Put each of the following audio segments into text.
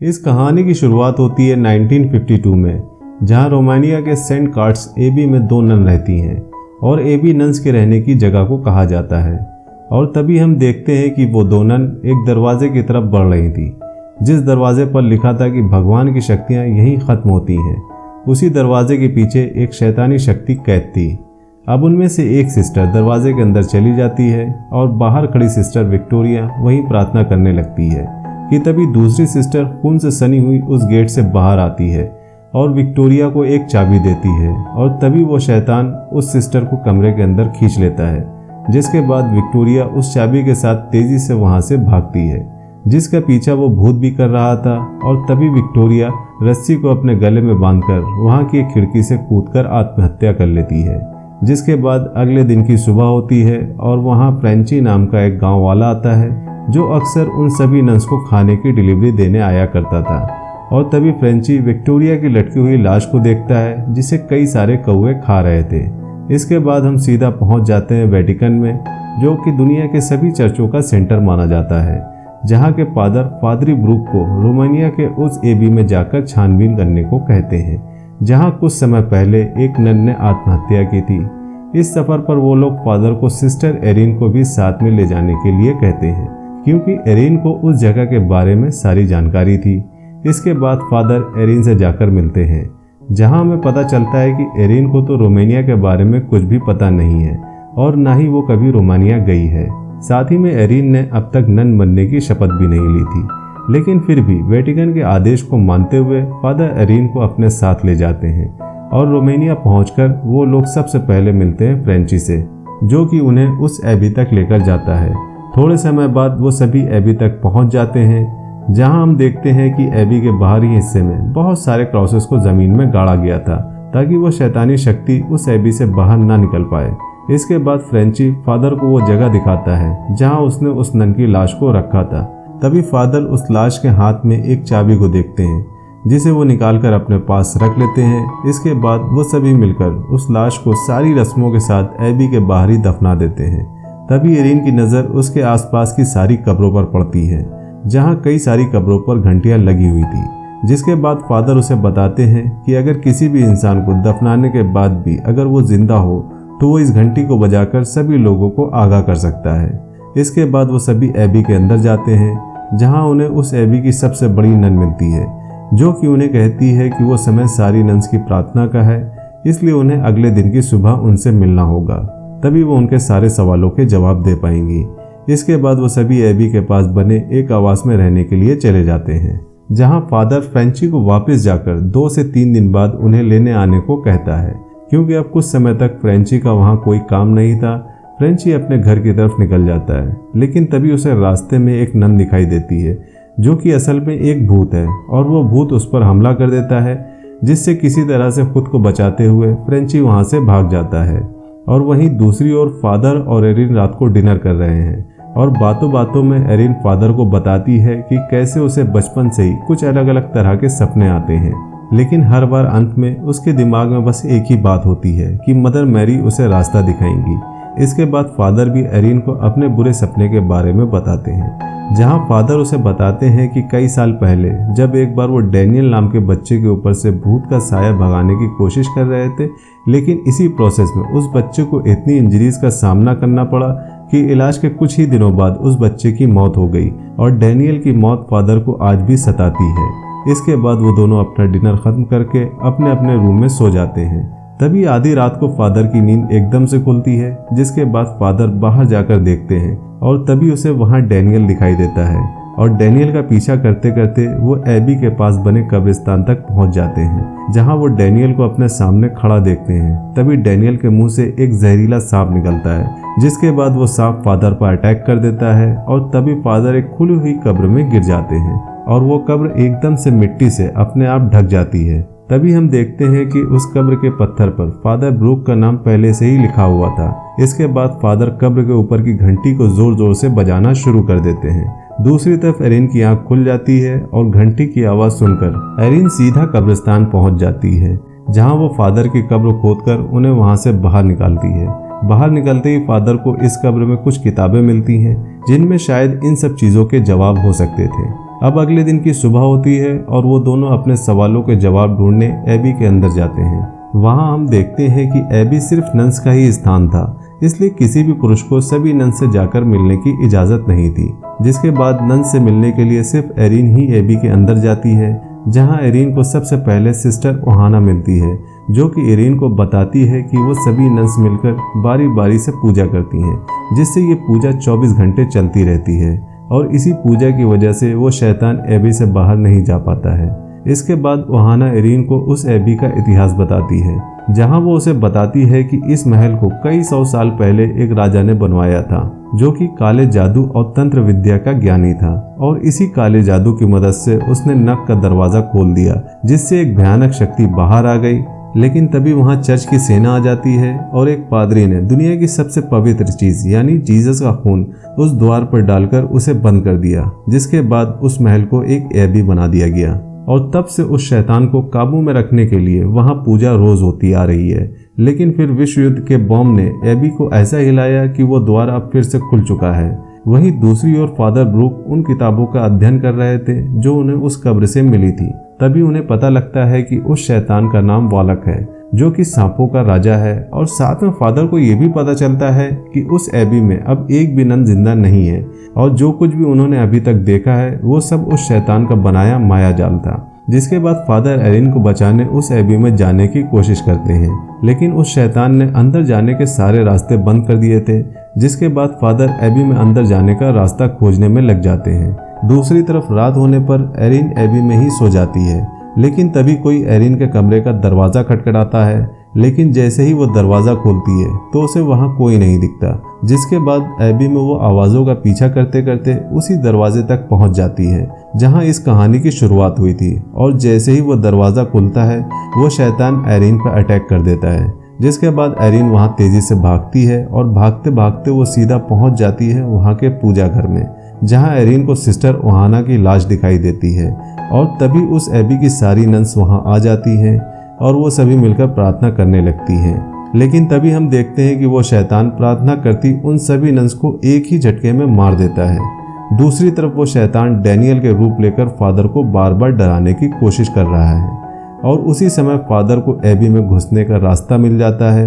इस कहानी की शुरुआत होती है 1952 में, जहां रोमानिया के सेंट कार्ट्स एबी में दो नन रहती हैं और एबी नन्स के रहने की जगह को कहा जाता है। और तभी हम देखते हैं कि वो दो नन एक दरवाजे की तरफ बढ़ रही थी, जिस दरवाजे पर लिखा था कि भगवान की शक्तियाँ यहीं ख़त्म होती हैं। उसी दरवाजे के पीछे एक शैतानी शक्ति कैद थी। अब उनमें से एक सिस्टर दरवाजे के अंदर चली जाती है और बाहर खड़ी सिस्टर विक्टोरिया वहीं प्रार्थना करने लगती है कि तभी दूसरी सिस्टर खून से सनी हुई उस गेट से बाहर आती है और विक्टोरिया को एक चाबी देती है। और तभी वो शैतान उस सिस्टर को कमरे के अंदर खींच लेता है, जिसके बाद विक्टोरिया उस चाबी के साथ तेजी से वहां से भागती है, जिसका पीछा वो भूत भी कर रहा था। और तभी विक्टोरिया रस्सी को अपने गले में बांधकर वहां की एक खिड़की से कूदकर आत्महत्या कर लेती है। जिसके बाद अगले दिन की सुबह होती है और वहां फ्रेंची नाम का एक गाँव वाला आता है, जो अक्सर उन सभी नन्स को खाने की डिलीवरी देने आया करता था। और तभी फ्रेंची विक्टोरिया की लटकी हुई लाश को देखता है, जिसे कई सारे कौवे खा रहे थे। इसके बाद हम सीधा पहुंच जाते हैं वेटिकन में, जो कि दुनिया के सभी चर्चों का सेंटर माना जाता है, जहां के पादरी ब्रूक को रोमानिया के उस एबी में जाकर छानबीन करने को कहते हैं, जहां कुछ समय पहले एक नन ने आत्महत्या की थी। इस सफर पर वो लोग फादर को सिस्टर एरिन को भी साथ में ले जाने के लिए कहते हैं, क्योंकि एरिन को उस जगह के बारे में सारी जानकारी थी। इसके बाद फादर एरिन से जाकर मिलते हैं, जहां हमें पता चलता है कि एरिन को तो रोमानिया के बारे में कुछ भी पता नहीं है और ना ही वो कभी रोमानिया गई है। साथ ही में एरिन ने अब तक नन बनने की शपथ भी नहीं ली थी, लेकिन फिर भी वेटिकन के आदेश को मानते हुए फादर एरिन को अपने साथ ले जाते हैं। और रोमानिया पहुंचकर वो लोग सबसे पहले मिलते हैं फ्रेंची से, जो कि उन्हें उस एबी तक लेकर जाता है। थोड़े समय बाद वो सभी एबी तक पहुंच जाते हैं, जहां हम देखते हैं कि एबी के बाहरी हिस्से में बहुत सारे क्रॉसेस को जमीन में गाड़ा गया था, ताकि वो शैतानी शक्ति उस एबी से बाहर ना निकल पाए। इसके बाद फ्रेंची फादर को वो जगह दिखाता है जहां उसने उस नन की लाश को रखा था। तभी फादर उस लाश के हाथ में एक चाबी को देखते हैं, जिसे वो निकालकर अपने पास रख लेते हैं। इसके बाद वो सभी मिलकर उस लाश को सारी रस्मों के साथ एबी के बाहर ही दफना देते हैं। तभी एरिन की नज़र उसके आसपास की सारी कब्रों पर पड़ती है, जहां कई सारी कब्रों पर घंटियां लगी हुई थी। जिसके बाद फादर उसे बताते हैं कि अगर किसी भी इंसान को दफनाने के बाद भी अगर वो जिंदा हो तो वो इस घंटी को बजाकर सभी लोगों को आगाह कर सकता है। इसके बाद वो सभी एबी के अंदर जाते हैं, जहां उन्हें उस एबी की सबसे बड़ी नन मिलती है, जो कि उन्हें कहती है कि वो समय सारी नन्स की प्रार्थना का है, इसलिए उन्हें अगले दिन की सुबह उनसे मिलना होगा, तभी वो उनके सारे सवालों के जवाब दे पाएंगी। इसके बाद वो सभी एबी के पास बने एक आवास में रहने के लिए चले जाते हैं, जहां फादर फ्रेंची को वापस जाकर 2 से 3 दिन बाद उन्हें लेने आने को कहता है, क्योंकि अब कुछ समय तक फ्रेंची का वहां कोई काम नहीं था। फ्रेंची अपने घर की तरफ निकल जाता है, लेकिन तभी उसे रास्ते में एक नन दिखाई देती है, जो कि असल में एक भूत है, और वो भूत उस पर हमला कर देता है, जिससे किसी तरह से खुद को बचाते हुए फ्रेंची वहां से भाग जाता है। और वहीं दूसरी ओर फादर और एरिन रात को डिनर कर रहे हैं, और बातों बातों में एरिन फादर को बताती है कि कैसे उसे बचपन से ही कुछ अलग अलग तरह के सपने आते हैं, लेकिन हर बार अंत में उसके दिमाग में बस एक ही बात होती है कि मदर मैरी उसे रास्ता दिखाएंगी। इसके बाद फादर भी एरिन को अपने बुरे सपने के बारे में बताते हैं, जहां फादर उसे बताते हैं कि कई साल पहले जब एक बार वो डैनियल नाम के बच्चे के ऊपर से भूत का साया भगाने की कोशिश कर रहे थे, लेकिन इसी प्रोसेस में उस बच्चे को इतनी इंजरीज का सामना करना पड़ा कि इलाज के कुछ ही दिनों बाद उस बच्चे की मौत हो गई, और डैनियल की मौत फादर को आज भी सताती है। इसके बाद वो दोनों अपना डिनर खत्म करके अपने अपने रूम में सो जाते हैं। तभी आधी रात को फादर की नींद एकदम से खुलती है, जिसके बाद फादर बाहर जाकर देखते हैं और तभी उसे वहां डैनियल दिखाई देता है, और डैनियल का पीछा करते करते वो एबी के पास बने कब्रिस्तान तक पहुंच जाते हैं, जहां वो डैनियल को अपने सामने खड़ा देखते हैं। तभी डैनियल के मुंह से एक जहरीला सांप निकलता है, जिसके बाद वो सांप फादर पर अटैक कर देता है, और तभी फादर एक खुली हुई कब्र में गिर जाते हैं, और वो कब्र एकदम से मिट्टी से अपने आप ढक जाती है। तभी हम देखते हैं कि उस कब्र के पत्थर पर फादर ब्रूक का नाम पहले से ही लिखा हुआ था। इसके बाद फादर कब्र के ऊपर की घंटी को जोर जोर से बजाना शुरू कर देते हैं। दूसरी तरफ एरिन की आंख खुल जाती है और घंटी की आवाज सुनकर एरिन सीधा कब्रिस्तान पहुंच जाती है, जहां वो फादर की कब्र खोदकर उन्हें वहां से बाहर निकालती है। बाहर निकलते ही फादर को इस कब्र में कुछ किताबें मिलती हैं, जिनमें शायद इन सब चीजों के जवाब हो सकते थे। अब अगले दिन की सुबह होती है और वो दोनों अपने सवालों के जवाब ढूंढने एबी के अंदर जाते हैं। वहाँ हम देखते हैं कि एबी सिर्फ नंस का ही स्थान था, इसलिए किसी भी पुरुष को सभी नंस से जाकर मिलने की इजाज़त नहीं थी। जिसके बाद नंस से मिलने के लिए सिर्फ एरिन ही एबी के अंदर जाती है, जहाँ एरिन को सबसे पहले सिस्टर ओहाना मिलती है, जो कि एरिन को बताती है कि वो सभी नंस मिलकर बारी बारी से पूजा करती हैं, जिससे ये पूजा 24 घंटे चलती रहती है और इसी पूजा की वजह से वो शैतान एबी से बाहर नहीं जा पाता है। इसके बाद ओहाना एरिन को उस एबी का इतिहास बताती है, जहां वो उसे बताती है कि इस महल को कई 100 साल पहले एक राजा ने बनवाया था, जो कि काले जादू और तंत्र विद्या का ज्ञानी था, और इसी काले जादू की मदद से उसने नक का दरवाजा खोल दिया, जिससे एक भयानक शक्ति बाहर आ गई। लेकिन तभी वहां चर्च की सेना आ जाती है और एक पादरी ने दुनिया की सबसे पवित्र चीज यानी जीसस का खून उस द्वार पर डालकर उसे बंद कर दिया, जिसके बाद उस महल को एक एबी बना दिया गया। और तब से उस शैतान को काबू में रखने के लिए वहां पूजा रोज होती आ रही है। लेकिन फिर विश्व युद्ध के बॉम्ब ने एबी को ऐसा हिलाया कि वो द्वार अब फिर से खुल चुका है। वहीं दूसरी ओर फादर ब्रूक उन किताबों का अध्ययन कर रहे थे जो उन्हें उस कब्र से मिली थी। तभी उन्हें पता लगता है कि उस शैतान का नाम वालक है, जो कि सांपों का राजा है। और साथ में फादर को ये भी पता चलता है कि उस एबी में अब एक भी नन जिंदा नहीं है, और जो कुछ भी उन्होंने अभी तक देखा है वो सब उस शैतान का बनाया माया जाल था। जिसके बाद फादर एरिन को बचाने उस एबी में जाने की कोशिश करते हैं, लेकिन उस शैतान ने अंदर जाने के सारे रास्ते बंद कर दिए थे। जिसके बाद फादर एबी में अंदर जाने का रास्ता खोजने में लग जाते हैं। दूसरी तरफ रात होने पर एरिन एबी में ही सो जाती है, लेकिन तभी कोई एरिन के कमरे का दरवाजा खटखटाता है। लेकिन जैसे ही वो दरवाजा खोलती है तो उसे वहां कोई नहीं दिखता। जिसके बाद एबी में वो आवाजों का पीछा करते करते उसी दरवाजे तक पहुंच जाती है जहां इस कहानी की शुरुआत हुई थी। और जैसे ही वो दरवाजा खुलता है वो शैतान एरिन पर अटैक कर देता है। जिसके बाद एरिन वहां तेजी से भागती है और भागते भागते वो सीधा पहुंच जाती है वहां के पूजा घर में, जहां एरिन को सिस्टर ओहाना की लाश दिखाई देती है। और तभी उस एबी की सारी नंस वहां आ जाती हैं और वो सभी मिलकर प्रार्थना करने लगती हैं। लेकिन तभी हम देखते हैं कि वो शैतान प्रार्थना करती उन सभी नंस को एक ही झटके में मार देता है। दूसरी तरफ वो शैतान डैनियल के रूप लेकर फादर को बार बार डराने की कोशिश कर रहा है, और उसी समय फादर को एबी में घुसने का रास्ता मिल जाता है।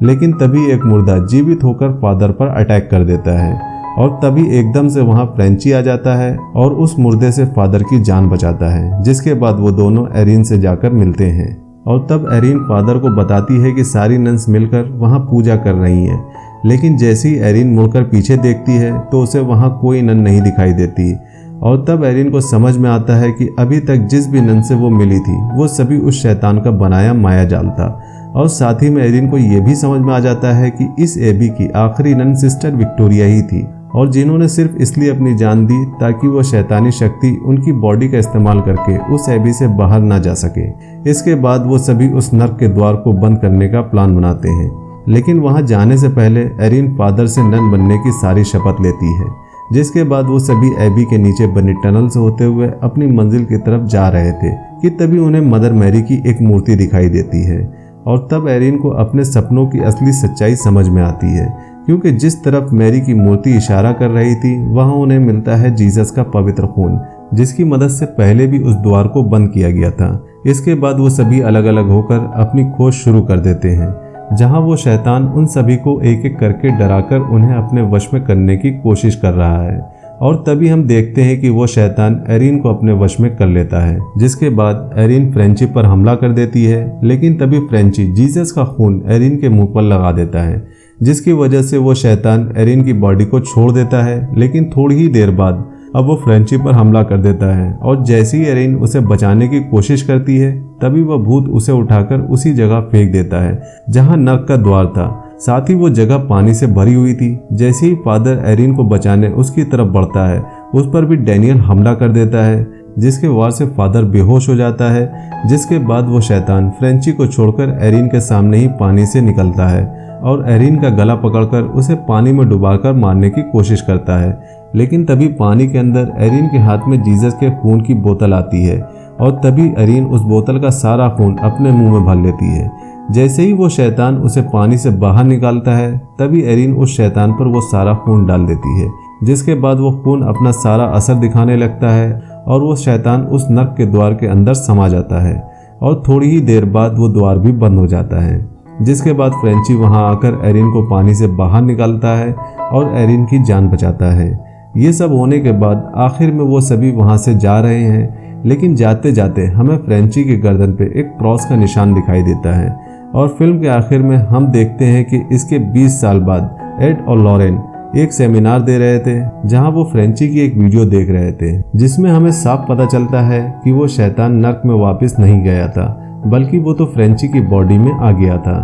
लेकिन तभी एक मुर्दा जीवित होकर फादर पर अटैक कर देता है, और तभी एकदम से वहां फ्रेंची आ जाता है और उस मुर्दे से फादर की जान बचाता है। जिसके बाद वो दोनों एरिन से जाकर मिलते हैं, और तब एरिन फादर को बताती है कि सारी नंस मिलकर वहां पूजा कर रही हैं। लेकिन जैसे ही एरिन मुड़कर पीछे देखती है तो उसे वहां कोई नन नहीं दिखाई देती। और तब एरिन को समझ में आता है कि अभी तक जिस भी नन से वो मिली थी वो सभी उस शैतान का बनाया माया जाल था। और साथ ही में एरिन को ये भी समझ में आ जाता है कि इस एबी की आखिरी नन सिस्टर विक्टोरिया ही थी, और जिन्होंने सिर्फ इसलिए अपनी जान दी ताकि वो शैतानी शक्ति उनकी बॉडी का इस्तेमाल करके उस एबी से बाहर ना जा सके। इसके बाद वो सभी उस नर्क के द्वार को बंद करने का प्लान बनाते हैं। लेकिन वहां जाने से पहले एरिन फादर से नन बनने की सारी शपथ लेती है। जिसके बाद वो सभी एबी के नीचे बनी टनल से होते हुए अपनी मंजिल की तरफ जा रहे थे कि तभी उन्हें मदर मैरी की एक मूर्ति दिखाई देती है। और तब एरिन को अपने सपनों की असली सच्चाई समझ में आती है, क्योंकि जिस तरफ मैरी की मूर्ति इशारा कर रही थी वहां उन्हें मिलता है जीसस का पवित्र खून, जिसकी मदद से पहले भी उस द्वार को बंद किया गया था। इसके बाद वो सभी अलग अलग होकर अपनी खोज शुरू कर देते हैं, जहां वो शैतान उन सभी को एक एक करके डराकर उन्हें अपने वश में करने की कोशिश कर रहा है। और तभी हम देखते हैं कि वो शैतान एरिन को अपने वश में कर लेता है। जिसके बाद एरिन फ्रेंची पर हमला कर देती है, लेकिन तभी फ्रेंची जीसस का खून एरिन के मुंह पर लगा देता है, जिसकी वजह से वो शैतान एरिन की बॉडी को छोड़ देता है। लेकिन थोड़ी ही देर बाद अब वो फ्रेंची पर हमला कर देता है, और जैसे ही एरिन उसे बचाने की कोशिश करती है तभी वह भूत उसे उठाकर उसी जगह फेंक देता है जहां नर्क का द्वार था। साथ ही वो जगह पानी से भरी हुई थी। जैसे ही फादर एरिन को बचाने उसकी तरफ बढ़ता है, उस पर भी डैनियल हमला कर देता है, जिसके वार से फादर बेहोश हो जाता है। जिसके बाद वो शैतान फ्रेंची को छोड़कर एरिन के सामने ही पानी से निकलता है और एरिन का गला पकड़कर उसे पानी में डुबाकर मारने की कोशिश करता है। लेकिन तभी पानी के अंदर एरिन के हाथ में जीसस के खून की बोतल आती है, और तभी एरिन उस बोतल का सारा खून अपने मुंह में भर लेती है। जैसे ही वो शैतान उसे पानी से बाहर निकालता है तभी एरिन उस शैतान पर वो सारा खून डाल देती है, जिसके बाद वो खून अपना सारा असर दिखाने लगता है और वो शैतान उस नर्क के द्वार के अंदर समा जाता है और थोड़ी ही देर बाद वो द्वार भी बंद हो जाता है, जिसके बाद फ्रेंची वहां आकर एरिन को पानी से बाहर निकालता है और एरिन की जान बचाता है। ये सब होने के बाद आखिर में वो सभी वहां से जा रहे हैं, लेकिन जाते जाते हमें फ्रेंची के गर्दन पे एक क्रॉस का निशान दिखाई देता है और फिल्म के आखिर में हम देखते हैं कि इसके 20 साल बाद एड और लॉरेन एक सेमिनार दे रहे थे, जहां वो फ्रेंची की एक वीडियो देख रहे थे, जिसमें हमें साफ पता चलता है कि वो शैतान नर्क में वापस नहीं गया था, बल्कि वो तो फ्रेंची की बॉडी में आ गया था,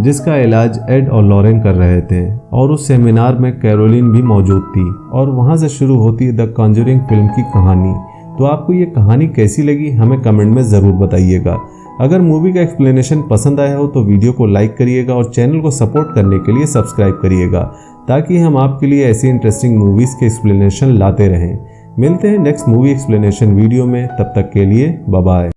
जिसका इलाज एड और लॉरेन कर रहे थे। और उस सेमिनार में कैरोलिन भी मौजूद थी और वहां से शुरू होती है द कॉन्जरिंग फिल्म की कहानी। तो आपको ये कहानी कैसी लगी हमें कमेंट में ज़रूर बताइएगा। अगर मूवी का एक्सप्लेनेशन पसंद आया हो तो वीडियो को लाइक करिएगा और चैनल को सपोर्ट करने के लिए सब्सक्राइब करिएगा, ताकि हम आपके लिए ऐसी इंटरेस्टिंग मूवीज़ के एक्सप्लेनेशन लाते रहें। मिलते हैं नेक्स्ट मूवी एक्सप्लेनेशन वीडियो में, तब तक के लिए बाय बाय।